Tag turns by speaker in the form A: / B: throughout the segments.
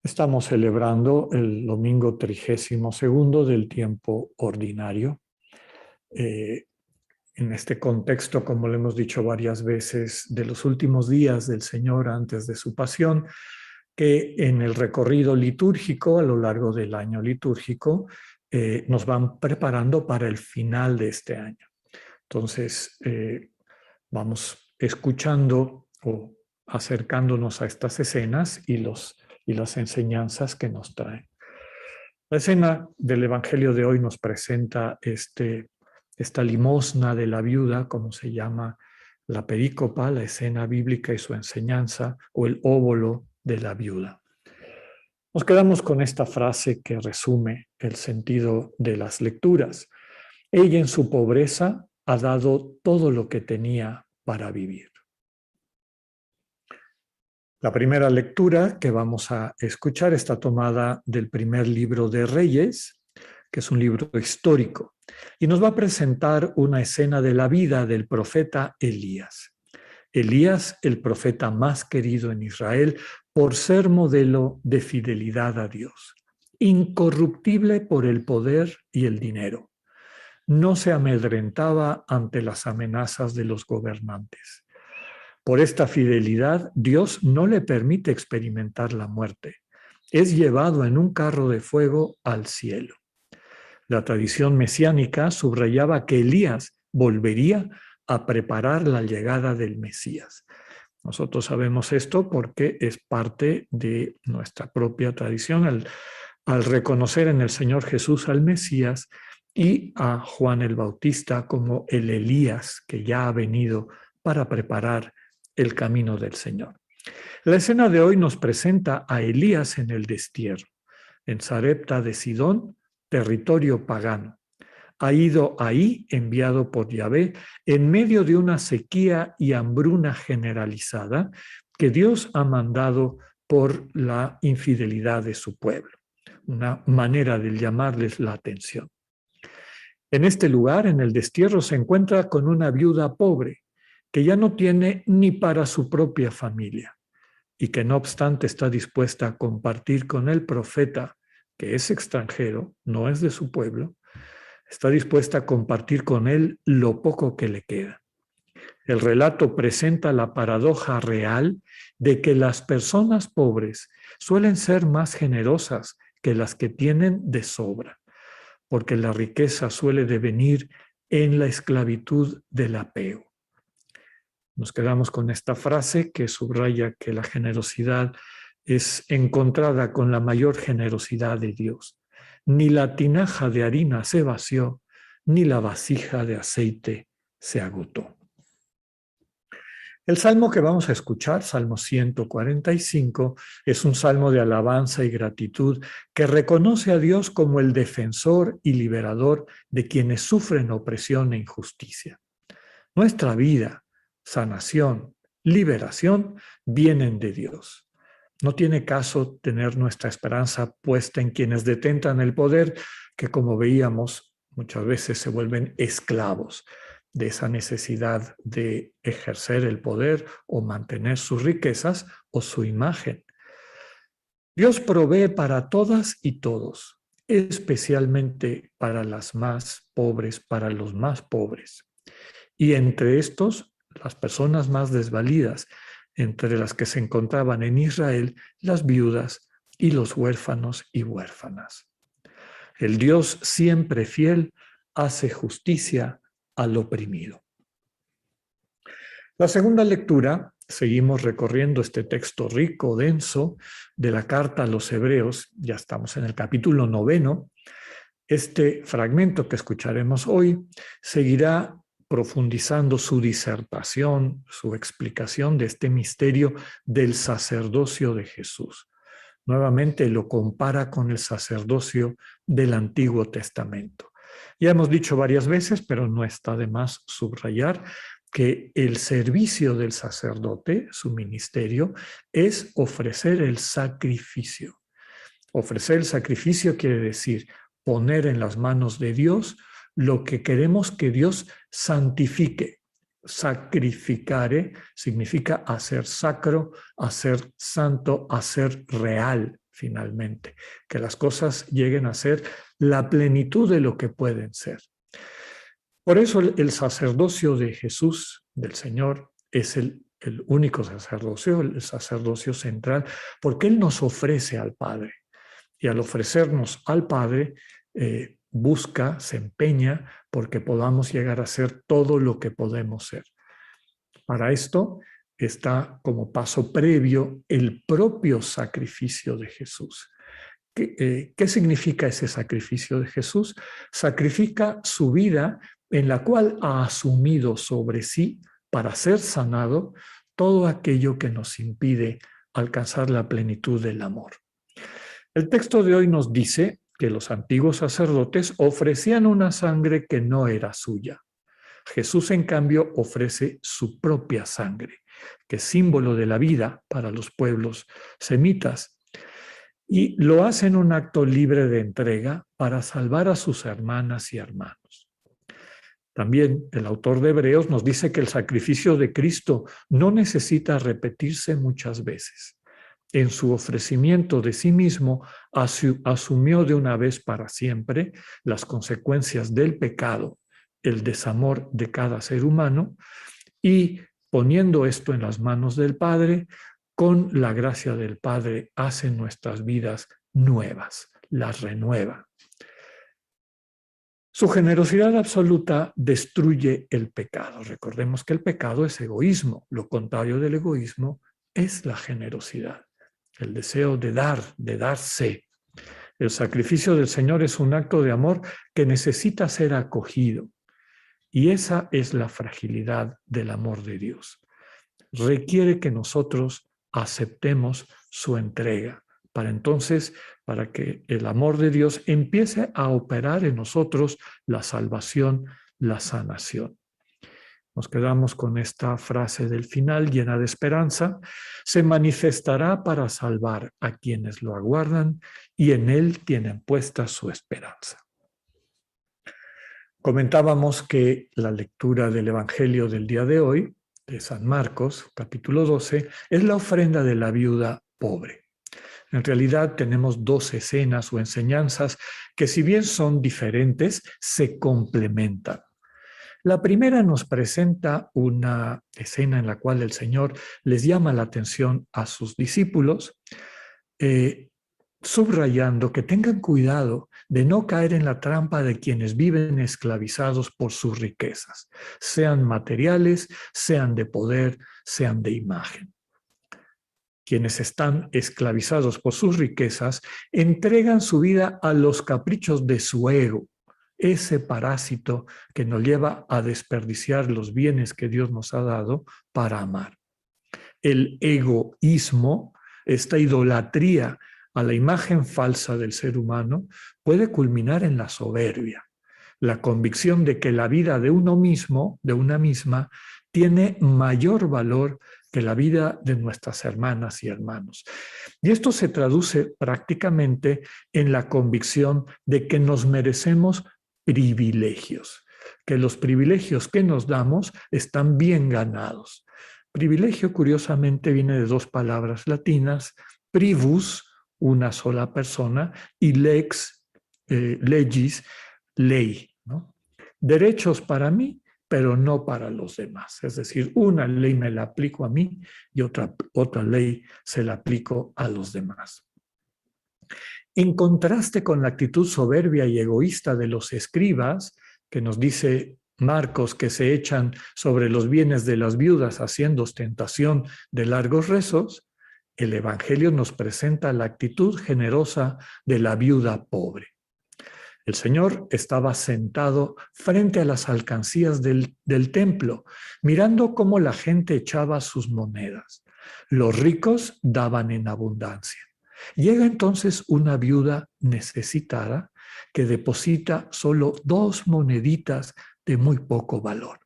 A: Estamos celebrando el domingo 32º del tiempo ordinario. En este contexto, como lo hemos dicho varias veces, de los últimos días del Señor antes de su pasión, que en el recorrido litúrgico, a lo largo del año litúrgico, nos van preparando para el final de este año. Entonces, vamos escuchando o acercándonos a estas escenas y las enseñanzas que nos traen. La escena del Evangelio de hoy nos presenta esta limosna de la viuda, como se llama la perícopa, la escena bíblica y su enseñanza, o el óbolo de la viuda. Nos quedamos con esta frase que resume el sentido de las lecturas. Ella en su pobreza ha dado todo lo que tenía para vivir. La primera lectura que vamos a escuchar está tomada del primer libro de Reyes, que es un libro histórico, y nos va a presentar una escena de la vida del profeta Elías. Elías, el profeta más querido en Israel, por ser modelo de fidelidad a Dios, incorruptible por el poder y el dinero. No se amedrentaba ante las amenazas de los gobernantes. Por esta fidelidad, Dios no le permite experimentar la muerte. Es llevado en un carro de fuego al cielo. La tradición mesiánica subrayaba que Elías volvería a preparar la llegada del Mesías. Nosotros sabemos esto porque es parte de nuestra propia tradición al reconocer en el Señor Jesús al Mesías y a Juan el Bautista como el Elías que ya ha venido para preparar el camino del Señor. La escena de hoy nos presenta a Elías en el destierro, en Sarepta de Sidón, territorio pagano. Ha ido ahí, enviado por Yahvé, en medio de una sequía y hambruna generalizada que Dios ha mandado por la infidelidad de su pueblo. Una manera de llamarles la atención. En este lugar, en el destierro, se encuentra con una viuda pobre que ya no tiene ni para su propia familia y que no obstante está dispuesta a compartir con el profeta, que es extranjero, no es de su pueblo, está dispuesta a compartir con él lo poco que le queda. El relato presenta la paradoja real de que las personas pobres suelen ser más generosas que las que tienen de sobra, porque la riqueza suele devenir en la esclavitud del apego. Nos quedamos con esta frase que subraya que la generosidad es encontrada con la mayor generosidad de Dios. Ni la tinaja de harina se vació, ni la vasija de aceite se agotó. El salmo que vamos a escuchar, Salmo 145, es un salmo de alabanza y gratitud que reconoce a Dios como el defensor y liberador de quienes sufren opresión e injusticia. Nuestra vida, sanación, liberación vienen de Dios. No tiene caso tener nuestra esperanza puesta en quienes detentan el poder, que como veíamos muchas veces se vuelven esclavos de esa necesidad de ejercer el poder o mantener sus riquezas o su imagen. Dios provee para todas y todos, especialmente para las más pobres, para los más pobres. Y entre estos, las personas más desvalidas, entre las que se encontraban en Israel, las viudas y los huérfanos y huérfanas. El Dios siempre fiel hace justicia al oprimido. La segunda lectura, seguimos recorriendo este texto rico, denso, de la carta a los Hebreos, ya estamos en el capítulo 9. Este fragmento que escucharemos hoy seguirá profundizando su disertación, su explicación de este misterio del sacerdocio de Jesús. Nuevamente lo compara con el sacerdocio del Antiguo Testamento. Ya hemos dicho varias veces, pero no está de más subrayar que el servicio del sacerdote, su ministerio, es ofrecer el sacrificio. Ofrecer el sacrificio quiere decir poner en las manos de Dios lo que queremos que Dios santifique. Sacrificare significa hacer sacro, hacer santo, hacer real, finalmente, que las cosas lleguen a ser la plenitud de lo que pueden ser. Por eso el sacerdocio de Jesús, del Señor, es el único sacerdocio, el sacerdocio central, porque Él nos ofrece al Padre. Y al ofrecernos al Padre, busca, se empeña porque podamos llegar a ser todo lo que podemos ser. Para esto está como paso previo el propio sacrificio de Jesús. ¿Qué significa ese sacrificio de Jesús? Sacrifica su vida en la cual ha asumido sobre sí, para ser sanado, todo aquello que nos impide alcanzar la plenitud del amor. El texto de hoy nos dice que los antiguos sacerdotes ofrecían una sangre que no era suya. Jesús, en cambio, ofrece su propia sangre, que es símbolo de la vida para los pueblos semitas. Y lo hace en un acto libre de entrega para salvar a sus hermanas y hermanos. También el autor de Hebreos nos dice que el sacrificio de Cristo no necesita repetirse muchas veces. En su ofrecimiento de sí mismo, asumió de una vez para siempre las consecuencias del pecado, el desamor de cada ser humano, y poniendo esto en las manos del Padre, con la gracia del Padre hace nuestras vidas nuevas, las renueva. Su generosidad absoluta destruye el pecado. Recordemos que el pecado es egoísmo. Lo contrario del egoísmo es la generosidad, el deseo de dar, de darse. El sacrificio del Señor es un acto de amor que necesita ser acogido. Y esa es la fragilidad del amor de Dios. Requiere que nosotros aceptemos su entrega, para que el amor de Dios empiece a operar en nosotros la salvación, la sanación. Nos quedamos con esta frase del final llena de esperanza. Se manifestará para salvar a quienes lo aguardan y en él tienen puesta su esperanza. Comentábamos que la lectura del Evangelio del día de hoy, de San Marcos, capítulo 12, es la ofrenda de la viuda pobre. En realidad tenemos dos escenas o enseñanzas que, si bien son diferentes, se complementan. La primera nos presenta una escena en la cual el Señor les llama la atención a sus discípulos, subrayando que tengan cuidado de no caer en la trampa de quienes viven esclavizados por sus riquezas, sean materiales, sean de poder, sean de imagen. Quienes están esclavizados por sus riquezas entregan su vida a los caprichos de su ego, ese parásito que nos lleva a desperdiciar los bienes que Dios nos ha dado para amar. El egoísmo, esta idolatría a la imagen falsa del ser humano, puede culminar en la soberbia, la convicción de que la vida de uno mismo, de una misma, tiene mayor valor que la vida de nuestras hermanas y hermanos. Y esto se traduce prácticamente en la convicción de que nos merecemos privilegios, que los privilegios que nos damos están bien ganados. Privilegio, curiosamente, viene de dos palabras latinas, privus, una sola persona, y lex, legis, ley, ¿no? Derechos para mí, pero no para los demás. Es decir, una ley me la aplico a mí y otra ley se la aplico a los demás. En contraste con la actitud soberbia y egoísta de los escribas, que nos dice Marcos que se echan sobre los bienes de las viudas haciendo ostentación de largos rezos, el Evangelio nos presenta la actitud generosa de la viuda pobre. El Señor estaba sentado frente a las alcancías del templo, mirando cómo la gente echaba sus monedas. Los ricos daban en abundancia. Llega entonces una viuda necesitada que deposita solo 2 moneditas de muy poco valor.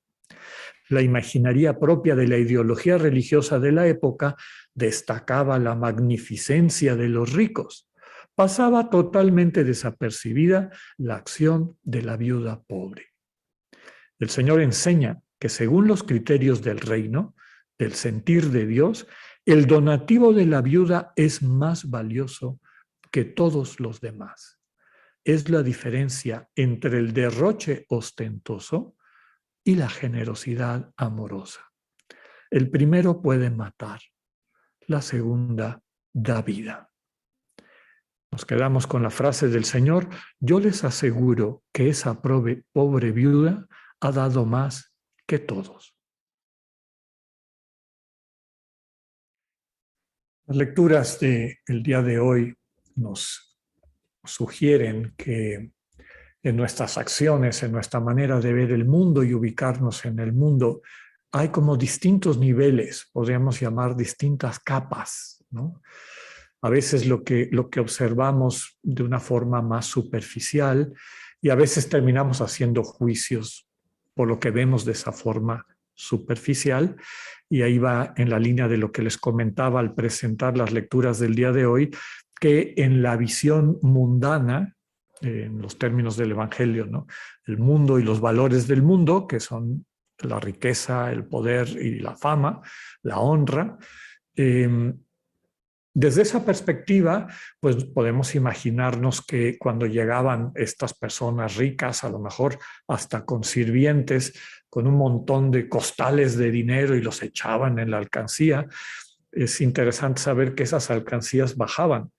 A: La imaginería propia de la ideología religiosa de la época destacaba la magnificencia de los ricos. Pasaba totalmente desapercibida la acción de la viuda pobre. El Señor enseña que según los criterios del reino, del sentir de Dios, el donativo de la viuda es más valioso que todos los demás. Es la diferencia entre el derroche ostentoso y la generosidad amorosa. El primero puede matar, la segunda da vida. Nos quedamos con la frase del Señor: yo les aseguro que esa pobre viuda ha dado más que todos. Las lecturas del día de hoy nos sugieren que en nuestras acciones, en nuestra manera de ver el mundo y ubicarnos en el mundo, hay como distintos niveles, podríamos llamar distintas capas, ¿no? A veces lo que observamos de una forma más superficial y a veces terminamos haciendo juicios por lo que vemos de esa forma superficial, y ahí va en la línea de lo que les comentaba al presentar las lecturas del día de hoy, que en la visión mundana, en los términos del Evangelio, ¿no?, el mundo y los valores del mundo, que son la riqueza, el poder y la fama, la honra, desde esa perspectiva, pues podemos imaginarnos que cuando llegaban estas personas ricas, a lo mejor hasta con sirvientes, con un montón de costales de dinero y los echaban en la alcancía, es interesante saber que esas alcancías bajaban.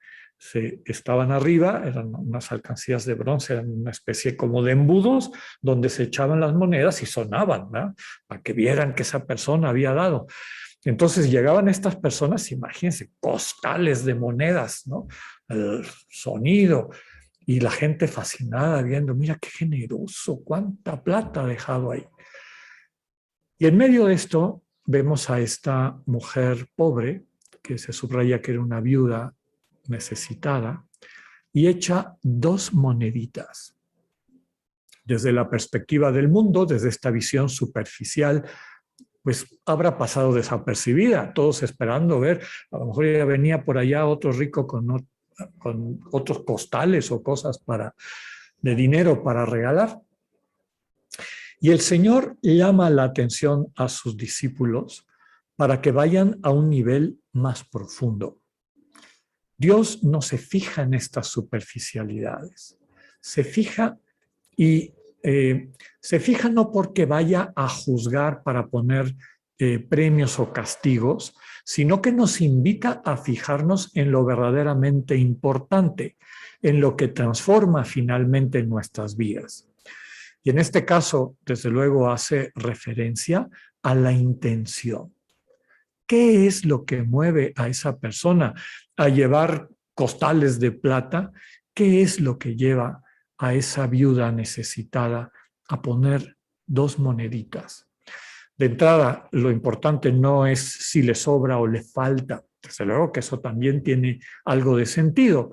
A: Estaban arriba, eran unas alcancías de bronce, eran una especie como de embudos donde se echaban las monedas y sonaban, ¿no?, para que vieran que esa persona había dado. Entonces llegaban estas personas, imagínense, costales de monedas, ¿no?, el sonido, y la gente fascinada viendo, mira qué generoso, cuánta plata ha dejado ahí. Y en medio de esto vemos a esta mujer pobre, que se subraya que era una viuda necesitada, y echa 2 moneditas. Desde la perspectiva del mundo, desde esta visión superficial, pues habrá pasado desapercibida, todos esperando ver, a lo mejor ya venía por allá otro rico con otros costales o cosas de dinero para regalar. Y el Señor llama la atención a sus discípulos para que vayan a un nivel más profundo. Dios no se fija en estas superficialidades, se fija y se fija no porque vaya a juzgar para poner premios o castigos, sino que nos invita a fijarnos en lo verdaderamente importante, en lo que transforma finalmente nuestras vidas. Y en este caso, desde luego, hace referencia a la intención. ¿Qué es lo que mueve a esa persona a llevar costales de plata? ¿Qué es lo que lleva a esa viuda necesitada a poner 2 moneditas? De entrada, lo importante no es si le sobra o le falta. Desde luego que eso también tiene algo de sentido.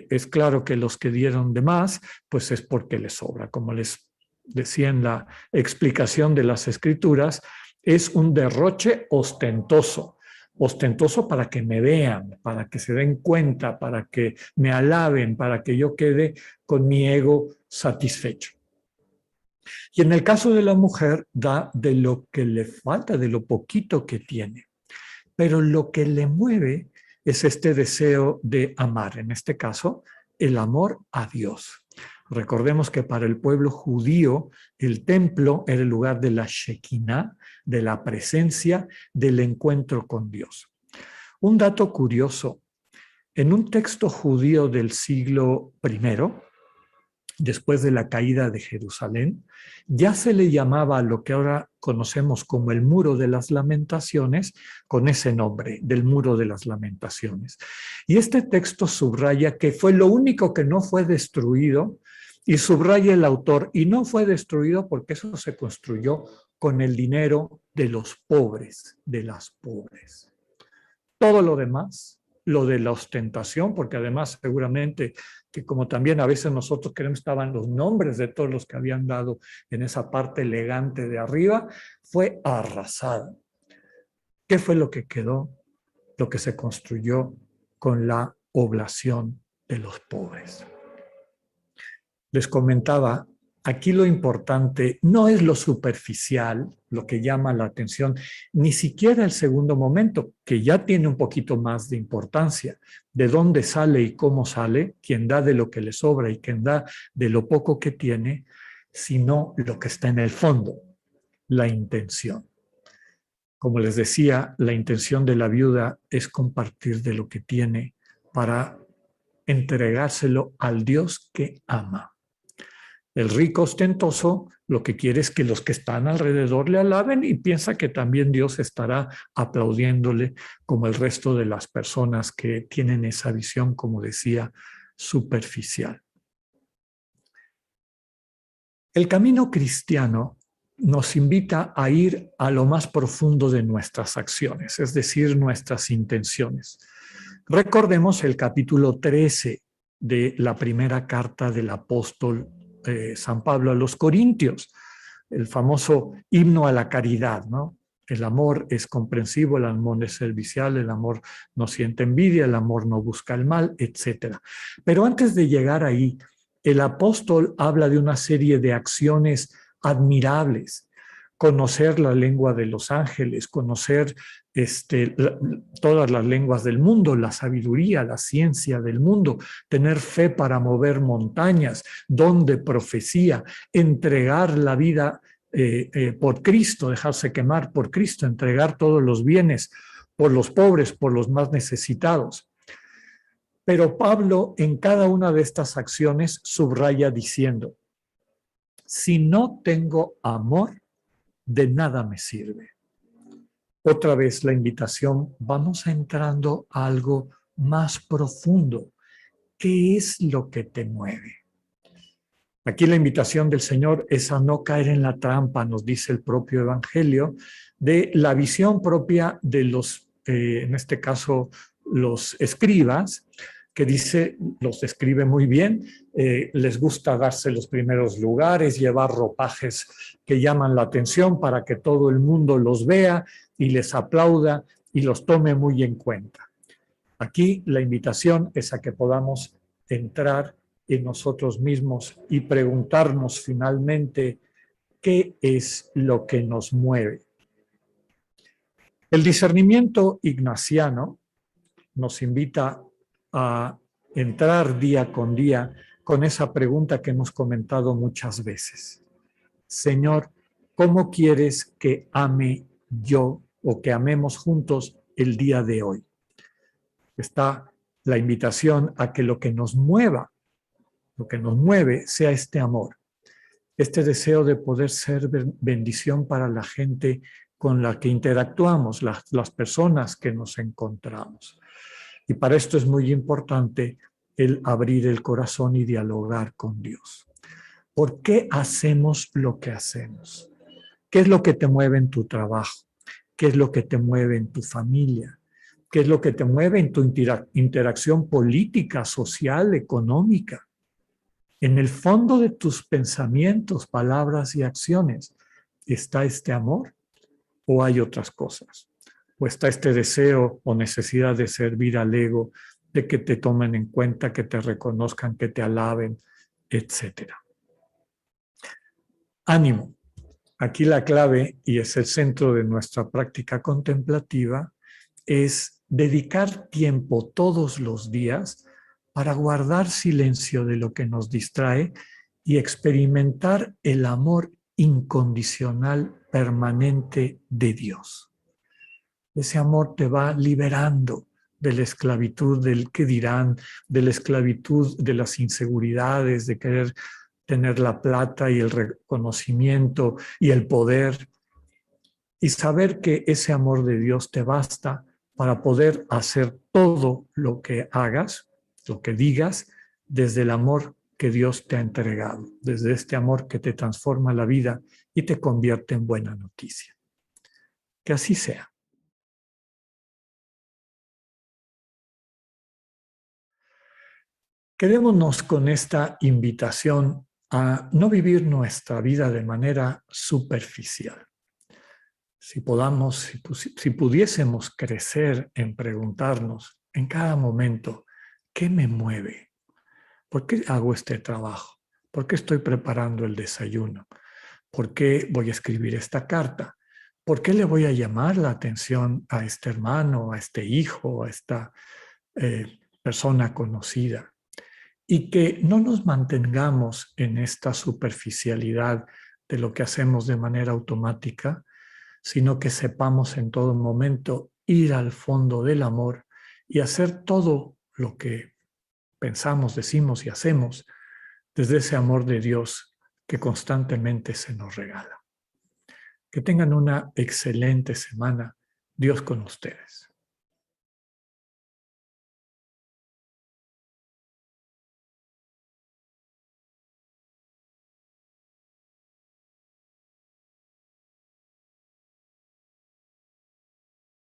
A: Es claro que los que dieron de más, pues es porque les sobra. Como les decía en la explicación de las Escrituras, es un derroche ostentoso. Ostentoso para que me vean, para que se den cuenta, para que me alaben, para que yo quede con mi ego satisfecho. Y en el caso de la mujer, da de lo que le falta, de lo poquito que tiene. Pero lo que le mueve es este deseo de amar, en este caso, el amor a Dios. Recordemos que para el pueblo judío el templo era el lugar de la Shekinah, de la presencia, del encuentro con Dios. Un dato curioso, en un texto judío del siglo I, después de la caída de Jerusalén, ya se le llamaba a lo que ahora conocemos como el Muro de las Lamentaciones, con ese nombre, del Muro de las Lamentaciones. Y este texto subraya que fue lo único que no fue destruido, y subraya el autor, y no fue destruido porque eso se construyó con el dinero de los pobres, de las pobres. Todo lo demás, lo de la ostentación, porque además seguramente que como también a veces nosotros queremos, estaban los nombres de todos los que habían dado en esa parte elegante de arriba, fue arrasada. ¿Qué fue lo que quedó? Lo que se construyó con la oblación de los pobres. Les comentaba aquí lo importante no es lo superficial, lo que llama la atención, ni siquiera el segundo momento, que ya tiene un poquito más de importancia. De dónde sale y cómo sale, quien da de lo que le sobra y quien da de lo poco que tiene, sino lo que está en el fondo, la intención. Como les decía, la intención de la viuda es compartir de lo que tiene para entregárselo al Dios que ama. El rico ostentoso lo que quiere es que los que están alrededor le alaben y piensa que también Dios estará aplaudiéndole como el resto de las personas que tienen esa visión, como decía, superficial. El camino cristiano nos invita a ir a lo más profundo de nuestras acciones, es decir, nuestras intenciones. Recordemos el capítulo 13 de la primera carta del apóstol San Pablo a los Corintios, el famoso himno a la caridad, ¿no? El amor es comprensivo, el amor es servicial, el amor no siente envidia, el amor no busca el mal, etc. Pero antes de llegar ahí, el apóstol habla de una serie de acciones admirables. Conocer la lengua de los ángeles, conocer todas las lenguas del mundo, la sabiduría, la ciencia del mundo, tener fe para mover montañas, don de profecía, entregar la vida por Cristo, dejarse quemar por Cristo, entregar todos los bienes por los pobres, por los más necesitados. Pero Pablo en cada una de estas acciones subraya diciendo, si no tengo amor, de nada me sirve. Otra vez la invitación, vamos entrando a algo más profundo. ¿Qué es lo que te mueve? Aquí la invitación del Señor es a no caer en la trampa, nos dice el propio Evangelio, de la visión propia de los, en este caso, los escribas, que dice, los describe muy bien, les gusta darse los primeros lugares, llevar ropajes que llaman la atención para que todo el mundo los vea y les aplauda y los tome muy en cuenta. Aquí la invitación es a que podamos entrar en nosotros mismos y preguntarnos finalmente qué es lo que nos mueve. El discernimiento ignaciano nos invita a entrar día con día con esa pregunta que hemos comentado muchas veces. Señor, ¿cómo quieres que ame yo o que amemos juntos el día de hoy? Está la invitación a que lo que nos mueva, lo que nos mueve sea este amor, este deseo de poder ser bendición para la gente con la que interactuamos, las personas que nos encontramos. Y para esto es muy importante el abrir el corazón y dialogar con Dios. ¿Por qué hacemos lo que hacemos? ¿Qué es lo que te mueve en tu trabajo? ¿Qué es lo que te mueve en tu familia? ¿Qué es lo que te mueve en tu interacción política, social, económica? En el fondo de tus pensamientos, palabras y acciones, ¿está este amor o hay otras cosas? ¿O está este deseo o necesidad de servir al ego, de que te tomen en cuenta, que te reconozcan, que te alaben, etcétera? Ánimo. Aquí la clave, y es el centro de nuestra práctica contemplativa, es dedicar tiempo todos los días para guardar silencio de lo que nos distrae y experimentar el amor incondicional permanente de Dios. Ese amor te va liberando de la esclavitud del qué dirán, de la esclavitud de las inseguridades, de querer tener la plata y el reconocimiento y el poder, y saber que ese amor de Dios te basta para poder hacer todo lo que hagas, lo que digas, desde el amor que Dios te ha entregado, desde este amor que te transforma la vida y te convierte en buena noticia. Que así sea. Quedémonos con esta invitación a no vivir nuestra vida de manera superficial. Si pudiésemos crecer en preguntarnos en cada momento, ¿qué me mueve? ¿Por qué hago este trabajo? ¿Por qué estoy preparando el desayuno? ¿Por qué voy a escribir esta carta? ¿Por qué le voy a llamar la atención a este hermano, a este hijo, a esta persona conocida? Y que no nos mantengamos en esta superficialidad de lo que hacemos de manera automática, sino que sepamos en todo momento ir al fondo del amor y hacer todo lo que pensamos, decimos y hacemos desde ese amor de Dios que constantemente se nos regala. Que tengan una excelente semana. Dios con ustedes.